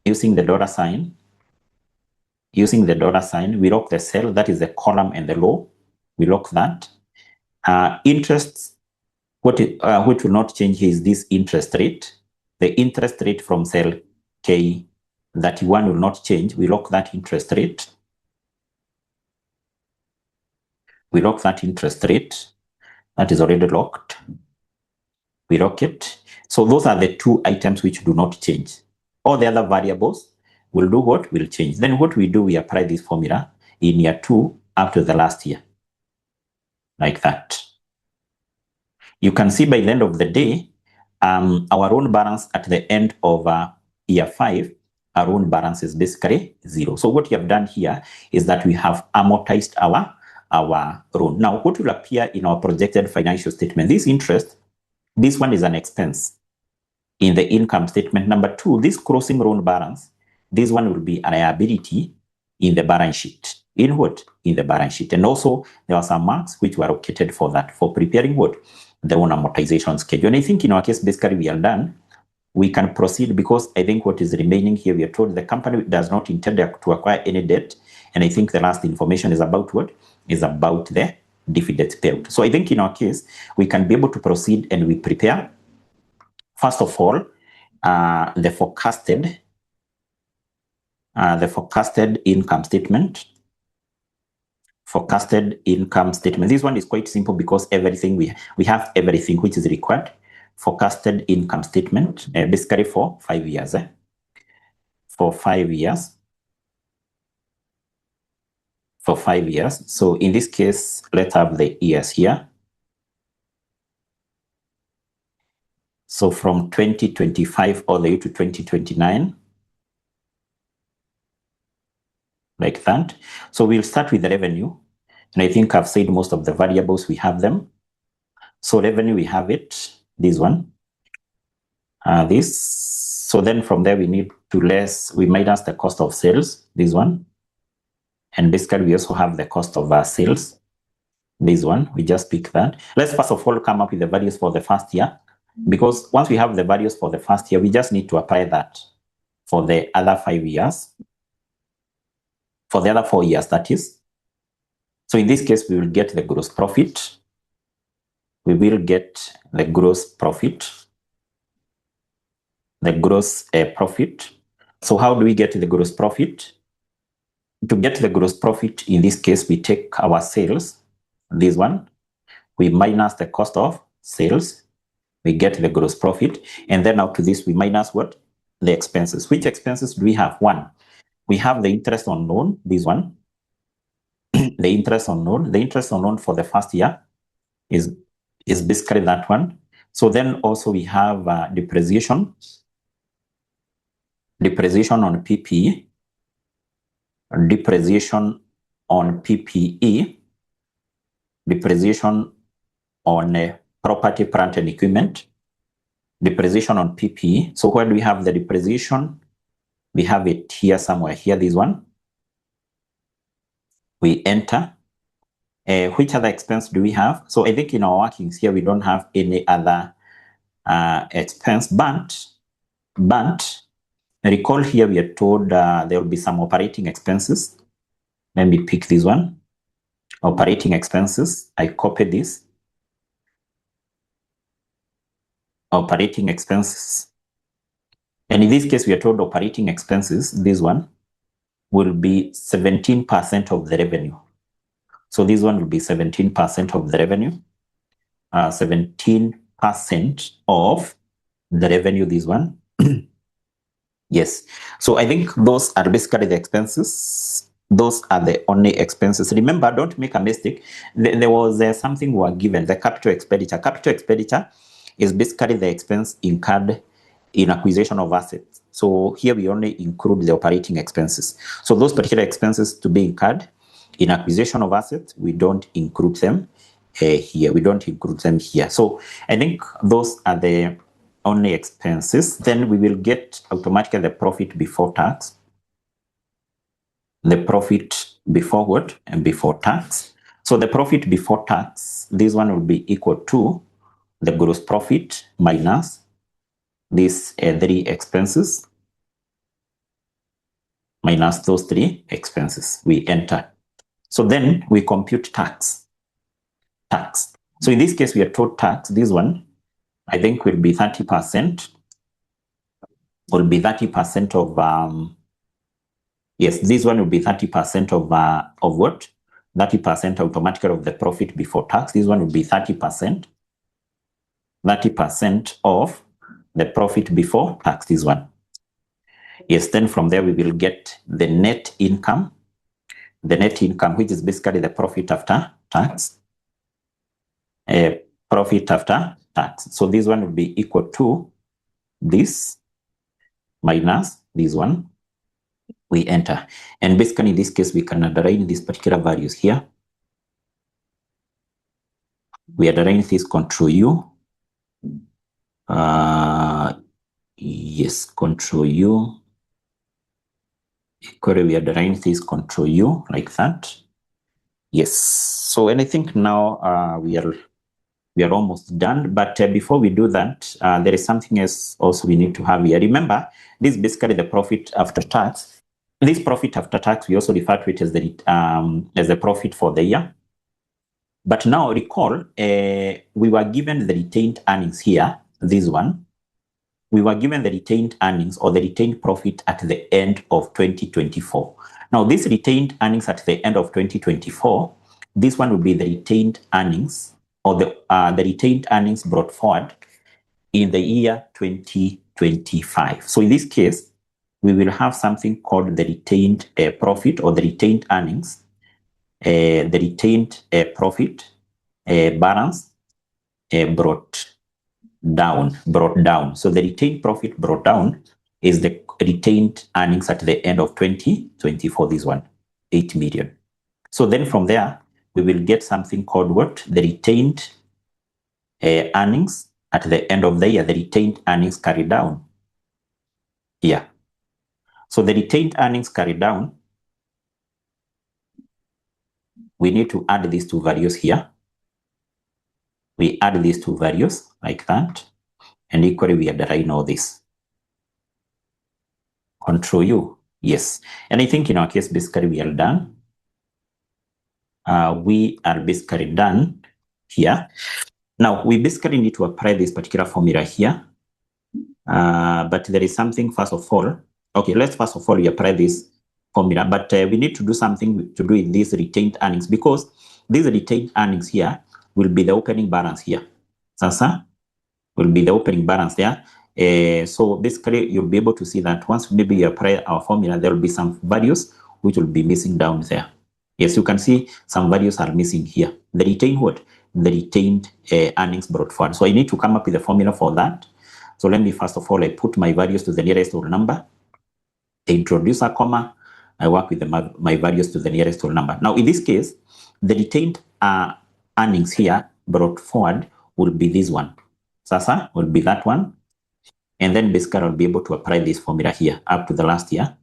Using the dollar sign. Using the dollar sign, we lock the cell, that is the column and the row. We lock that. Interests, what will not change here is this interest rate. The interest rate from cell K31 will not change. We lock that interest rate. We lock that interest rate. That is already locked. We lock it. So those are the two items which do not change. All the other variables will do what? Will change. Then what we do, we apply this formula in year 2 up to the last year. Like that. You can see by the end of the day, our own balance at the end of year 5, our own balance is basically 0. So what we have done here is that we have amortized our loan. Now, what will appear in our projected financial statement? This interest, this one is an expense in the income statement. Number 2, this closing loan balance, this one will be a liability in the balance sheet. In what? In the balance sheet. And also, there are some marks which were allocated for that, for preparing what? The loan amortization schedule. And I think in our case, basically, we are done. We can proceed because I think what is remaining here, we are told the company does not intend to acquire any debt. And I think the last information is about what? Is about the dividends paid. So I think in our case, we can be able to proceed and we prepare, first of all, the forecasted income statement. Forecasted income statement. This one is quite simple because everything we have everything which is required. Forecasted income statement, basically for 5 years. For 5 years. For 5 years. So in this case, let's have the years here. So from 2025 all the way to 2029. Like that. So we'll start with the revenue. And I think I've said most of the variables, we have them. So revenue, we have it, this one. This. So then from there, we need to we minus the cost of sales, this one. And basically, we also have the cost of our sales, this one. We just pick that. Let's first of all come up with the values for the first year. Because once we have the values for the first year, we just need to apply that for the other 5 years. For the other 4 years, that is. So in this case, we will get the gross profit. We will get the gross profit. The gross profit. So how do we get the gross profit? To get the gross profit, in this case, we take our sales, this one. We minus the cost of sales. We get the gross profit. And then out to this, we minus what? The expenses. Which expenses do we have? 1. We have the interest on loan, this one. The interest on loan. The interest on loan for the first year is basically that one. So then also we have depreciation. Depreciation on PPE. Depreciation on PPE. Depreciation on property, plant, and equipment. Depreciation on PPE. So where do we have the depreciation? We have it here somewhere, here, this one. We enter. Which other expense do we have? So I think in our workings here, we don't have any other expense, but recall here we are told there will be some operating expenses. Let me pick this one. Operating expenses. I copy this. Operating expenses. And in this case, we are told operating expenses, this one. will be 17% of the revenue. So this one will be 17% of the revenue. 17% of the revenue, this one. Yes. So I think those are basically the expenses. Those are the only expenses. Remember, don't make a mistake. There was something we were given, the capital expenditure. Capital expenditure is basically the expense incurred in acquisition of assets. So here we only include the operating expenses. So those particular expenses to be incurred in acquisition of assets, we don't include them here. We don't include them here. So I think those are the only expenses. Then we will get automatically the profit before tax. The profit before what? And before tax. So the profit before tax, this one will be equal to the gross profit minus these three expenses, minus those three expenses. We enter. So then we compute tax. So in this case, we are told tax, this one, I think will be 30%. Will be 30% of, yes, this one will be 30% of what? 30% automatically of the profit before tax. This one will be 30%. 30% of the profit before tax, this one. Yes, then from there we will get the net income. The net income, which is basically the profit after tax. Profit after tax. So this one will be equal to this minus this one. We enter. And basically in this case, we can underline these particular values here. We underline this Control U. Yes, Control U. Equally, we underline this Control U like that. Yes. So and I think now we are almost done. But before we do that, there is something else also we need to have here. Remember, this is basically the profit after tax. This profit after tax, we also refer to it as the profit for the year. But now recall, we were given the retained earnings here, this one. We were given the retained earnings or the retained profit at the end of 2024. Now, this retained earnings at the end of 2024, this one will be the retained earnings or the retained earnings brought forward in the year 2025. So in this case, we will have something called the retained profit or the retained earnings, the retained profit balance brought down. So the retained profit brought down is the retained earnings at the end of 2024, this one, 8 million. So then from there, we will get something called what? The retained earnings at the end of the year, the retained earnings carried down here. So the retained earnings carried down, we need to add these two values here. We add these two values like that. And equally, we underline all this. Control U. Yes. And I think in our case, basically, we are done. We are basically done here. Now, we basically need to apply this particular formula here. But there is something, first of all. Okay, let's first of all, we apply this formula. But we need to do something to do with these retained earnings, because these retained earnings here will be the opening balance here. Sasa will be the opening balance there. So basically, you'll be able to see that once maybe you apply our formula, there will be some values which will be missing down there. Yes, you can see some values are missing here. The retained what? The retained earnings brought forward. So I need to come up with a formula for that. So let me first of all, I put my values to the nearest whole number. I introduce a comma. I work with my values to the nearest whole number. Now, in this case, the retained earnings here brought forward will be this one. Sasa will be that one. And then basically I'll be able to apply this formula here up to the last year.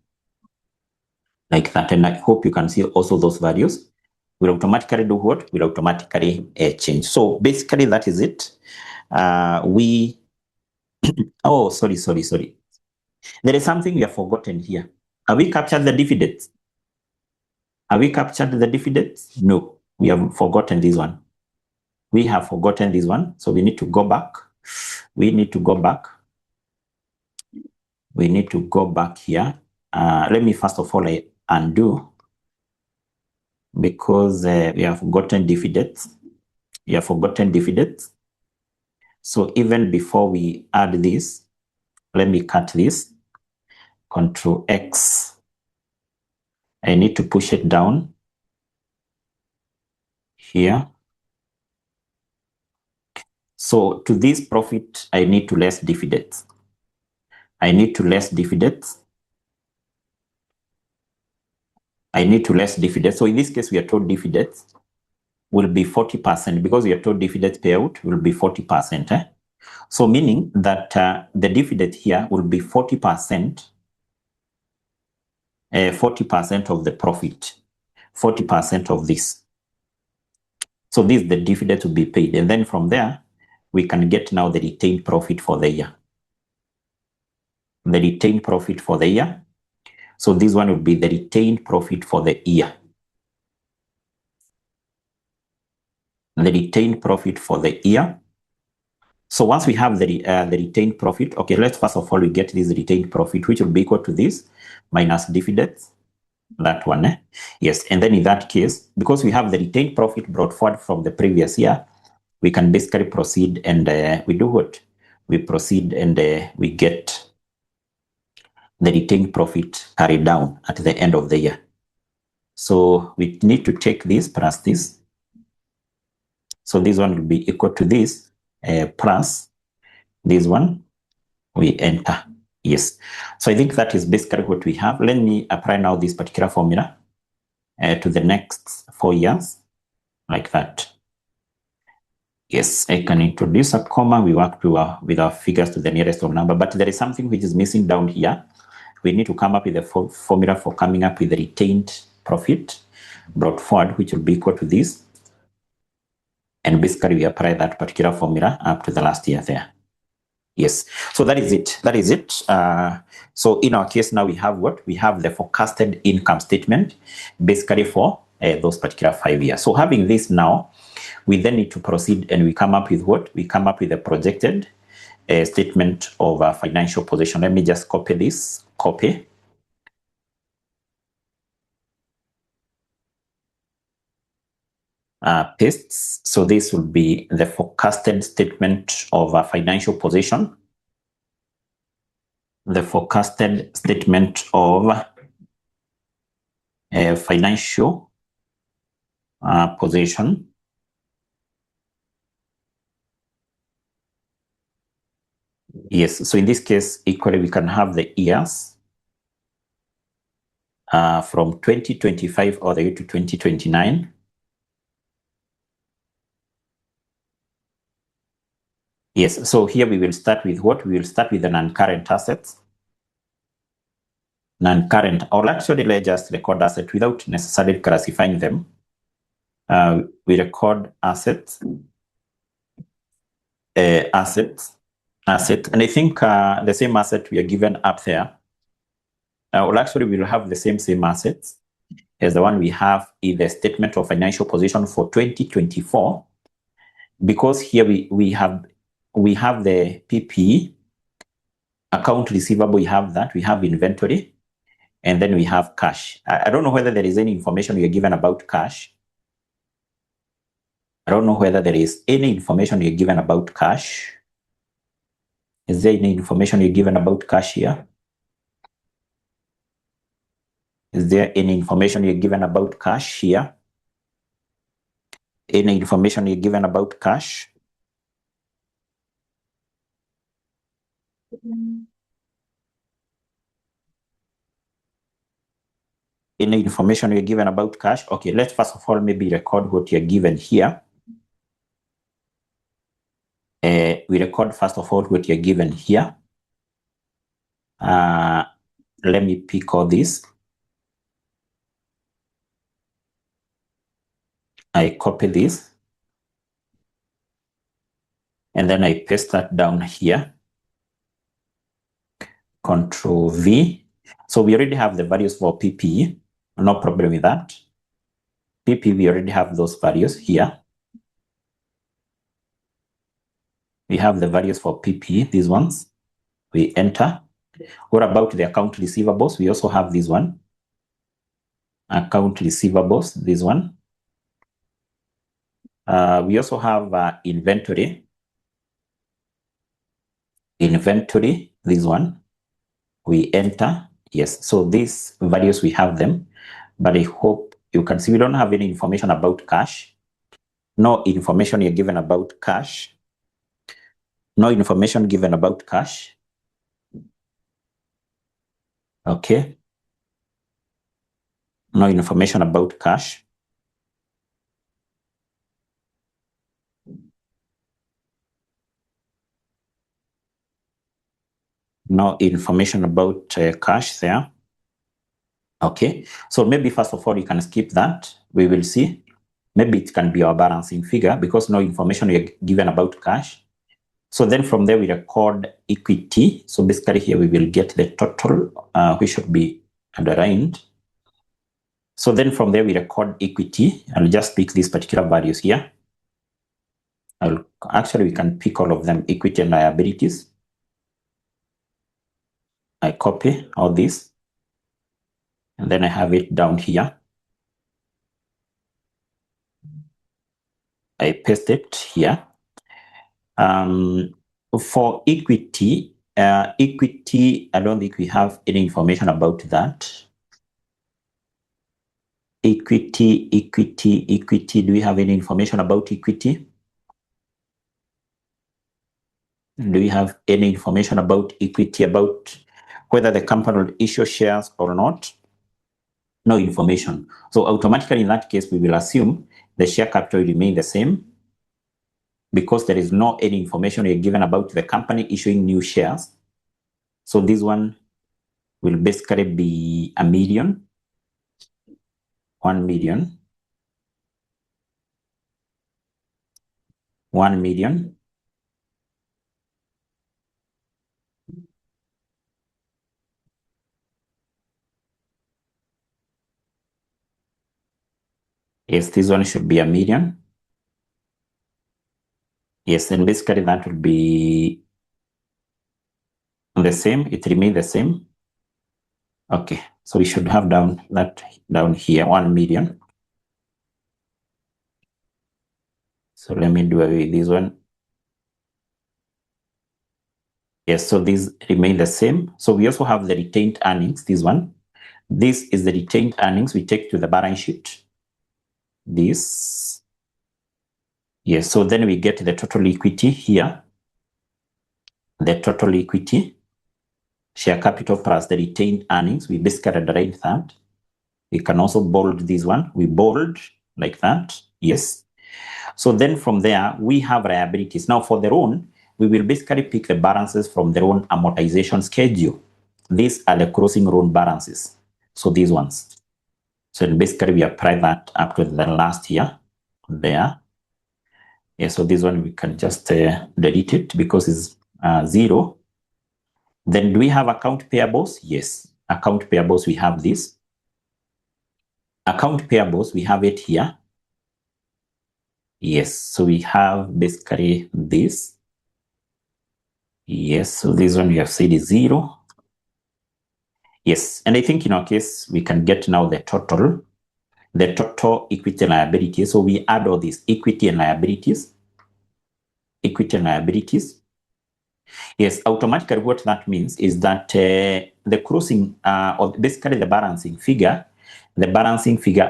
Like that. And I hope you can see also those values will automatically do what? Will automatically change. So basically that is it. Oh, sorry. There is something we have forgotten here. Have we captured the dividends? Have we captured the dividends? No, we have forgotten this one. We have forgotten this one. So we need to go back. We need to go back here. Let me first of all, undo because we have forgotten dividends. We have forgotten dividends. So even before we add this, let me cut this. Control X. I need to push it down here. So to this profit, I need to less dividends. I need to less dividends. I need to less dividends. So in this case, we are told dividends will be 40% because we are told dividend payout will be 40%. So meaning that the dividend here will be 40%, 40% of the profit, 40% of this. So this is the dividend to be paid. And then from there, we can get now the retained profit for the year. The retained profit for the year. So this one would be the retained profit for the year. The retained profit for the year. So once we have the retained profit, okay, let's first of all, we get this retained profit, which will be equal to this minus dividends, that one. Yes, and then in that case, because we have the retained profit brought forward from the previous year, we can basically proceed and we do what? We proceed and we get the retained profit carried down at the end of the year. So we need to take this plus this. So this one will be equal to this plus this one. We enter. Yes. So I think that is basically what we have. Let me apply now this particular formula to the next 4 years, like that. Yes, I can introduce a comma. We work with our figures to the nearest of number, but there is something which is missing down here. We need to come up with a formula for coming up with the retained profit brought forward, which will be equal to this. And basically, we apply that particular formula up to the last year there. Yes, so that is it. That is it. So in our case now, we have what? We have the forecasted income statement, basically for those particular 5 years. So having this now, we then need to proceed and we come up with what? We come up with a projected statement of financial position. Let me just copy this. Copy. Pastes. So this will be the forecasted statement of a financial position. The forecasted statement of a financial position. Yes, so in this case, equally, we can have the years from 2025 all the way to 2029. Yes, so here we will start with what? We will start with the non-current assets. Non-current, or actually let's just record assets without necessarily classifying them. We record assets, and I think the same asset we are given up there, well, actually we will have the same assets as the one we have in the statement of financial position for 2024, because here we have the PPE, account receivable, we have that, we have inventory, and then we have cash. I don't know whether there is any information we are given about cash. I don't know whether there is any information you're given about cash. Is there any information you're given about cash here? Is there any information you're given about cash here? Any information you're given about cash? Any information you're given about cash? Okay, let's first of all maybe record what you're given here. We record first of all what you're given here. Let me pick all this. I copy this. And then I paste that down here. Control V. So we already have the values for PPE. No problem with that. PP, we already have those values here. We have the values for PPE, these ones. We enter. What about the account receivables? We also have this one. account receivables, this one. We also have inventory. Inventory, this one. We enter, yes. So these values, we have them, but I hope you can see we don't have any information about cash. No information you're given about cash. No information given about cash. Okay. No information about cash. No information about cash there. Okay. So maybe first of all, you can skip that. We will see. Maybe it can be our balancing figure because no information you're given about cash. So then from there, we record equity. So basically here, we will get the total, which should be underlined. So then from there, we record equity. I'll just pick these particular values here. Actually, we can pick all of them, equity and liabilities. I copy all this. And then I have it down here. I paste it here. For equity, I don't think we have any information about that. Equity. Do we have any information about equity? Do we have any information about equity, about whether the company will issue shares or not? No information. So automatically in that case, we will assume the share capital will remain the same because there is no any information you're given about the company issuing new shares. So this one will basically be 1 million. 1 million. 1 million. Yes, this one should be 1 million. Yes, and basically that will be the same. It remains the same. Okay, so we should have down here 1 million. So let me do away with this one. Yes, so these remain the same. So we also have the retained earnings, this one. This is the retained earnings we take to the balance sheet. This. Yes, so then we get the total equity here. The total equity, share capital plus the retained earnings. We basically derive that. We can also bold this one. We bold like that. Yes. So then from there, we have liabilities. Now for the loan, we will basically pick the balances from the loan amortization schedule. These are the closing loan balances. So these ones. So basically we apply that up to the last year there. Yeah, so this one we can just delete it because it's 0. Then do we have account payables? Yes. Account payables, we have this. Account payables, we have it here. Yes, so we have basically this. Yes, so this one we have said is 0. Yes, and I think in our case, we can get now the total equity and liability. So we add all these equity and liabilities. Equity and liabilities. Yes, automatically what that means is that the closing, or basically the balancing figure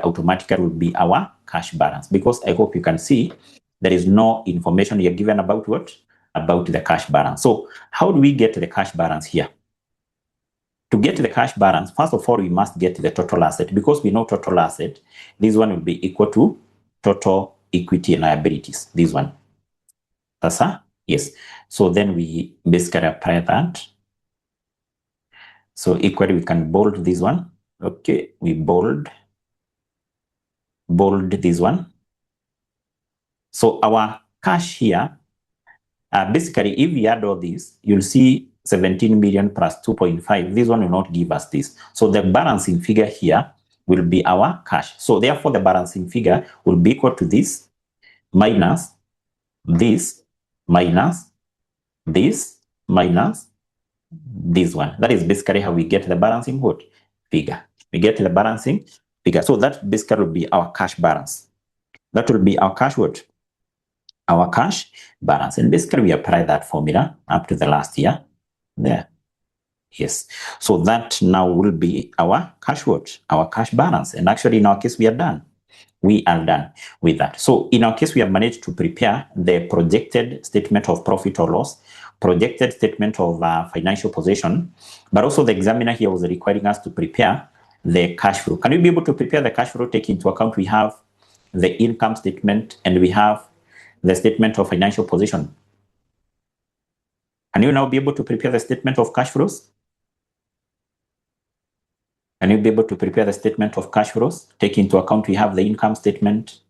automatically will be our cash balance, because I hope you can see there is no information you're given about what? About the cash balance. So how do we get the cash balance here? To get the cash balance, first of all, we must get the total asset, because we know total asset, this one will be equal to total equity and liabilities, this one. That's yes. So then we basically apply that. So equally, we can bold this one. Okay, we bold this one. So our cash here, basically, if we add all this, you'll see 17 million plus 2.5. This one will not give us this. So the balancing figure here will be our cash. So therefore, the balancing figure will be equal to this minus this minus this minus this one. That is basically how we get the balancing what? Figure. We get the balancing bigger. So that basically will be our cash balance. That will be our cash what? Our cash balance. And basically we apply that formula up to the last year there. Yes. So that now will be our cash what? Our cash balance. And actually in our case, we are done. We are done with that. So in our case, we have managed to prepare the projected statement of profit or loss, projected statement of financial position, but also the examiner here was requiring us to prepare the cash flow. Can you be able to prepare the cash flow? Take into account we have the income statement and we have the statement of financial position. Can you now be able to prepare the statement of cash flows? Can you be able to prepare the statement of cash flows? Take into account we have the income statement